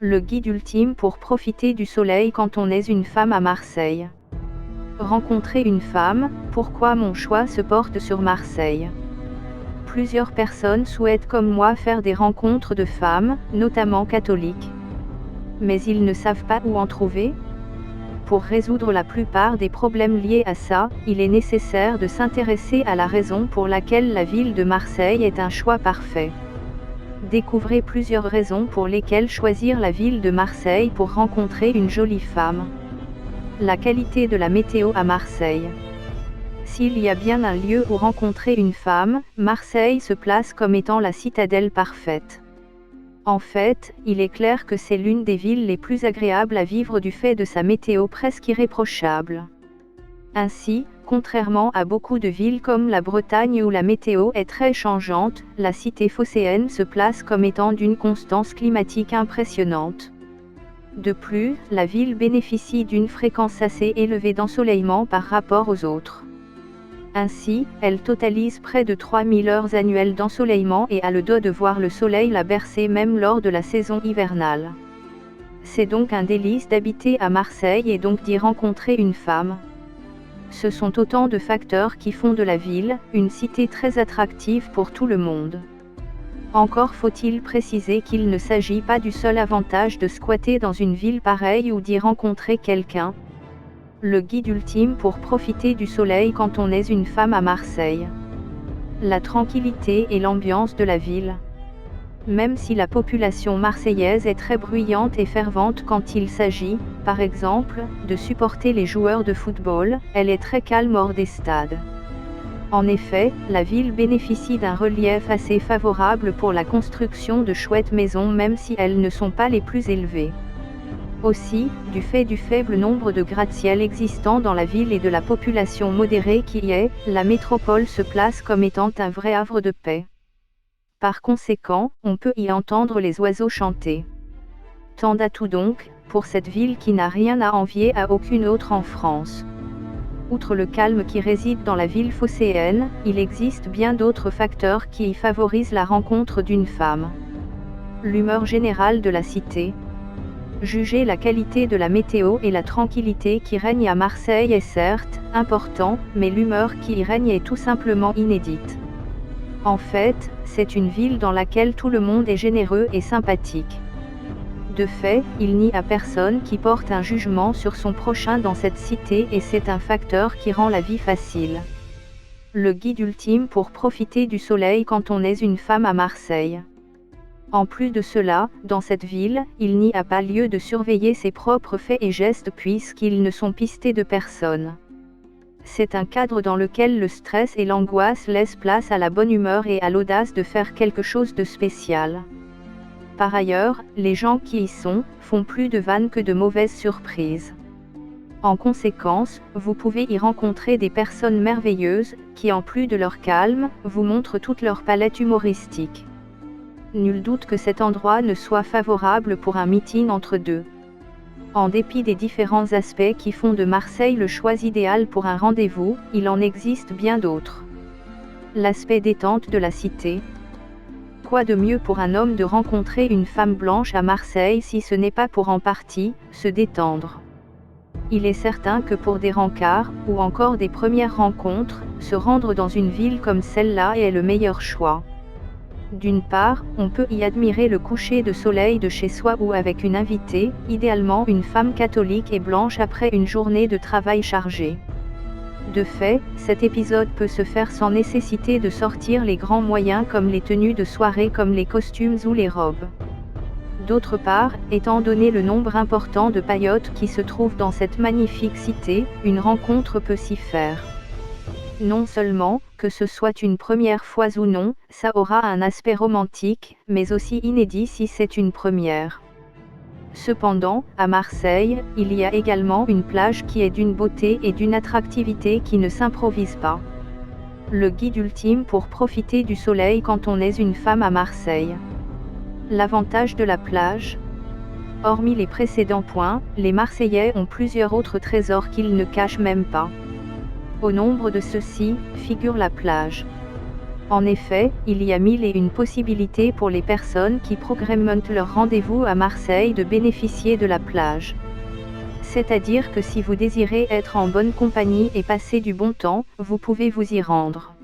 Le guide ultime pour profiter du soleil quand on est une femme à Marseille. Rencontrer une femme, pourquoi mon choix se porte sur Marseille? Plusieurs personnes souhaitent comme moi faire des rencontres de femmes, notamment catholiques. Mais ils ne savent pas où en trouver? Pour résoudre la plupart des problèmes liés à ça, il est nécessaire de s'intéresser à la raison pour laquelle la ville de Marseille est un choix parfait. Découvrez plusieurs raisons pour lesquelles choisir la ville de Marseille pour rencontrer une jolie femme. La qualité de la météo à Marseille. S'il y a bien un lieu où rencontrer une femme, Marseille se place comme étant la citadelle parfaite. En fait, il est clair que c'est l'une des villes les plus agréables à vivre du fait de sa météo presque irréprochable. Ainsi, contrairement à beaucoup de villes comme la Bretagne où la météo est très changeante, la cité phocéenne se place comme étant d'une constance climatique impressionnante. De plus, la ville bénéficie d'une fréquence assez élevée d'ensoleillement par rapport aux autres. Ainsi, elle totalise près de 3000 heures annuelles d'ensoleillement et a le dos de voir le soleil la bercer même lors de la saison hivernale. C'est donc un délice d'habiter à Marseille et donc d'y rencontrer une femme. Ce sont autant de facteurs qui font de la ville une cité très attractive pour tout le monde. Encore faut-il préciser qu'il ne s'agit pas du seul avantage de squatter dans une ville pareille ou d'y rencontrer quelqu'un. Le guide ultime pour profiter du soleil quand on est une femme à Marseille. La tranquillité et l'ambiance de la ville. Même si la population marseillaise est très bruyante et fervente quand il s'agit, par exemple, de supporter les joueurs de football, elle est très calme hors des stades. En effet, la ville bénéficie d'un relief assez favorable pour la construction de chouettes maisons même si elles ne sont pas les plus élevées. Aussi, du fait du faible nombre de gratte-ciel existants dans la ville et de la population modérée qui y est, la métropole se place comme étant un vrai havre de paix. Par conséquent, on peut y entendre les oiseaux chanter. Tant d'atouts donc, pour cette ville qui n'a rien à envier à aucune autre en France. Outre le calme qui réside dans la ville phocéenne, il existe bien d'autres facteurs qui y favorisent la rencontre d'une femme. L'humeur générale de la cité. Juger la qualité de la météo et la tranquillité qui règne à Marseille est certes important, mais l'humeur qui y règne est tout simplement inédite. En fait, c'est une ville dans laquelle tout le monde est généreux et sympathique. De fait, il n'y a personne qui porte un jugement sur son prochain dans cette cité et c'est un facteur qui rend la vie facile. Le guide ultime pour profiter du soleil quand on est une femme à Marseille. En plus de cela, dans cette ville, il n'y a pas lieu de surveiller ses propres faits et gestes puisqu'ils ne sont pistés de personne. C'est un cadre dans lequel le stress et l'angoisse laissent place à la bonne humeur et à l'audace de faire quelque chose de spécial. Par ailleurs, les gens qui y sont, font plus de vannes que de mauvaises surprises. En conséquence, vous pouvez y rencontrer des personnes merveilleuses, qui en plus de leur calme, vous montrent toute leur palette humoristique. Nul doute que cet endroit ne soit favorable pour un meeting entre deux. En dépit des différents aspects qui font de Marseille le choix idéal pour un rendez-vous, il en existe bien d'autres. L'aspect détente de la cité. Quoi de mieux pour un homme de rencontrer une femme blanche à Marseille si ce n'est pas pour en partie, se détendre. Il est certain que pour des rencarts, ou encore des premières rencontres, se rendre dans une ville comme celle-là est le meilleur choix. D'une part, on peut y admirer le coucher de soleil de chez soi ou avec une invitée, idéalement une femme catholique et blanche après une journée de travail chargée. De fait, cet épisode peut se faire sans nécessité de sortir les grands moyens comme les tenues de soirée comme les costumes ou les robes. D'autre part, étant donné le nombre important de paillotes qui se trouvent dans cette magnifique cité, une rencontre peut s'y faire. Non seulement, que ce soit une première fois ou non, ça aura un aspect romantique, mais aussi inédit si c'est une première. Cependant, à Marseille, il y a également une plage qui est d'une beauté et d'une attractivité qui ne s'improvise pas. Le guide ultime pour profiter du soleil quand on est une femme à Marseille. L'avantage de la plage. Hormis les précédents points, les Marseillais ont plusieurs autres trésors qu'ils ne cachent même pas. Au nombre de ceux-ci, figure la plage. En effet, il y a mille et une possibilités pour les personnes qui programment leur rendez-vous à Marseille de bénéficier de la plage. C'est-à-dire que si vous désirez être en bonne compagnie et passer du bon temps, vous pouvez vous y rendre.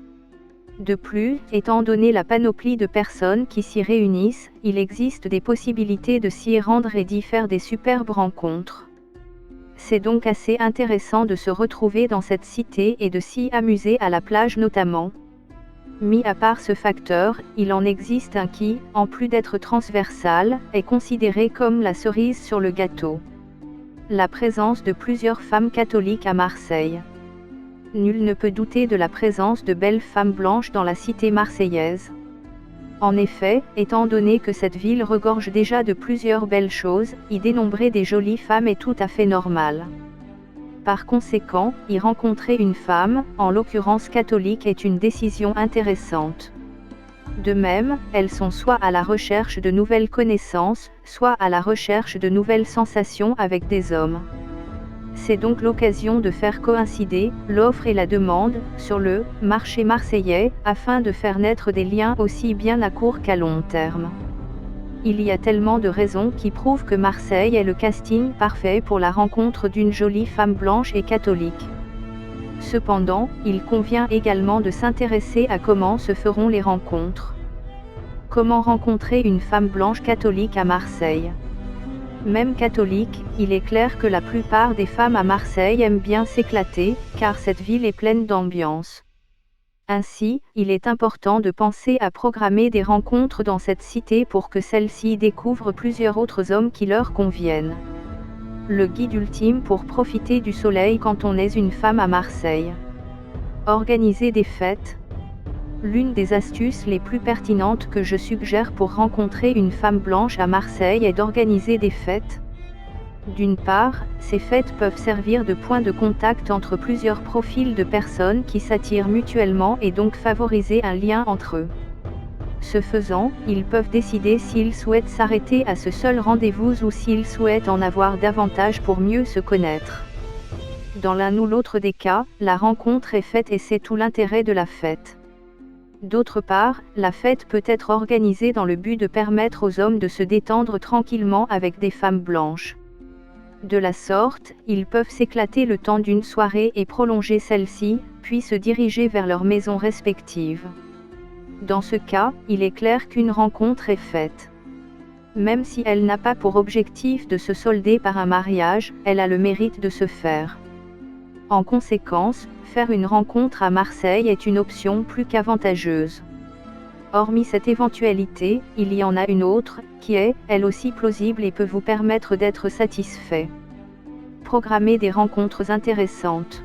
De plus, étant donné la panoplie de personnes qui s'y réunissent, il existe des possibilités de s'y rendre et d'y faire des superbes rencontres. C'est donc assez intéressant de se retrouver dans cette cité et de s'y amuser à la plage notamment. Mis à part ce facteur, il en existe un qui, en plus d'être transversal, est considéré comme la cerise sur le gâteau. La présence de plusieurs femmes catholiques à Marseille. Nul ne peut douter de la présence de belles femmes blanches dans la cité marseillaise. En effet, étant donné que cette ville regorge déjà de plusieurs belles choses, y dénombrer des jolies femmes est tout à fait normal. Par conséquent, y rencontrer une femme, en l'occurrence catholique, est une décision intéressante. De même, elles sont soit à la recherche de nouvelles connaissances, soit à la recherche de nouvelles sensations avec des hommes. C'est donc l'occasion de faire coïncider l'offre et la demande sur le marché marseillais, afin de faire naître des liens aussi bien à court qu'à long terme. Il y a tellement de raisons qui prouvent que Marseille est le casting parfait pour la rencontre d'une jolie femme blanche et catholique. Cependant, il convient également de s'intéresser à comment se feront les rencontres. Comment rencontrer une femme blanche catholique à Marseille ? Même catholique, il est clair que la plupart des femmes à Marseille aiment bien s'éclater, car cette ville est pleine d'ambiance. Ainsi, il est important de penser à programmer des rencontres dans cette cité pour que celles-ci découvrent plusieurs autres hommes qui leur conviennent. Le guide ultime pour profiter du soleil quand on est une femme à Marseille. Organiser des fêtes. L'une des astuces les plus pertinentes que je suggère pour rencontrer une femme blanche à Marseille est d'organiser des fêtes. D'une part, ces fêtes peuvent servir de point de contact entre plusieurs profils de personnes qui s'attirent mutuellement et donc favoriser un lien entre eux. Ce faisant, ils peuvent décider s'ils souhaitent s'arrêter à ce seul rendez-vous ou s'ils souhaitent en avoir davantage pour mieux se connaître. Dans l'un ou l'autre des cas, la rencontre est faite et c'est tout l'intérêt de la fête. D'autre part, la fête peut être organisée dans le but de permettre aux hommes de se détendre tranquillement avec des femmes blanches. De la sorte, ils peuvent s'éclater le temps d'une soirée et prolonger celle-ci, puis se diriger vers leurs maisons respectives. Dans ce cas, il est clair qu'une rencontre est faite. Même si elle n'a pas pour objectif de se solder par un mariage, elle a le mérite de se faire. En conséquence, faire une rencontre à Marseille est une option plus qu'avantageuse. Hormis cette éventualité, il y en a une autre, qui est, elle aussi plausible et peut vous permettre d'être satisfait. Programmer des rencontres intéressantes.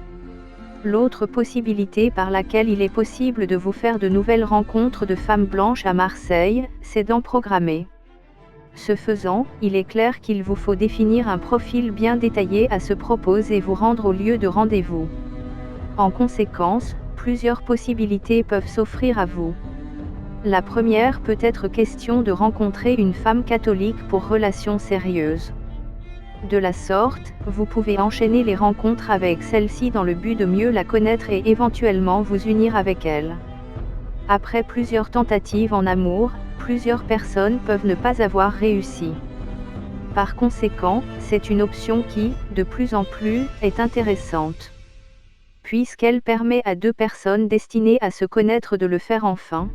L'autre possibilité par laquelle il est possible de vous faire de nouvelles rencontres de femmes blanches à Marseille, c'est d'en programmer. Ce faisant, il est clair qu'il vous faut définir un profil bien détaillé à ce propos et vous rendre au lieu de rendez-vous. En conséquence, plusieurs possibilités peuvent s'offrir à vous. La première peut être question de rencontrer une femme catholique pour relations sérieuses. De la sorte, vous pouvez enchaîner les rencontres avec celle-ci dans le but de mieux la connaître et éventuellement vous unir avec elle. Après plusieurs tentatives en amour, plusieurs personnes peuvent ne pas avoir réussi. Par conséquent, c'est une option qui, de plus en plus, est intéressante. Puisqu'elle permet à deux personnes destinées à se connaître de le faire enfin.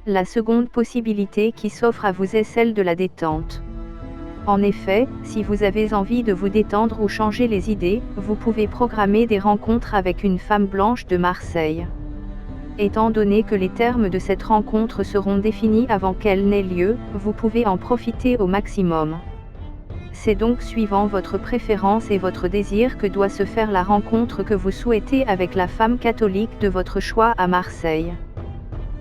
La seconde possibilité qui s'offre à vous est celle de la détente. En effet, si vous avez envie de vous détendre ou changer les idées, vous pouvez programmer des rencontres avec une femme blanche de Marseille. Étant donné que les termes de cette rencontre seront définis avant qu'elle n'ait lieu, vous pouvez en profiter au maximum. C'est donc suivant votre préférence et votre désir que doit se faire la rencontre que vous souhaitez avec la femme catholique de votre choix à Marseille.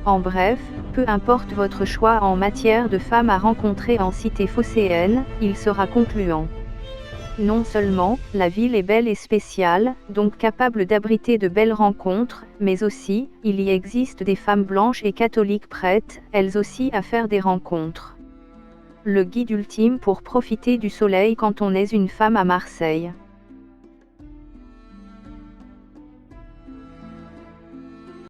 En bref, peu importe votre choix en matière de femmes à rencontrer en cité phocéenne, il sera concluant. Non seulement, la ville est belle et spéciale, donc capable d'abriter de belles rencontres, mais aussi, il y existe des femmes blanches et catholiques prêtes, elles aussi à faire des rencontres. Le guide ultime pour profiter du soleil quand on est une femme à Marseille.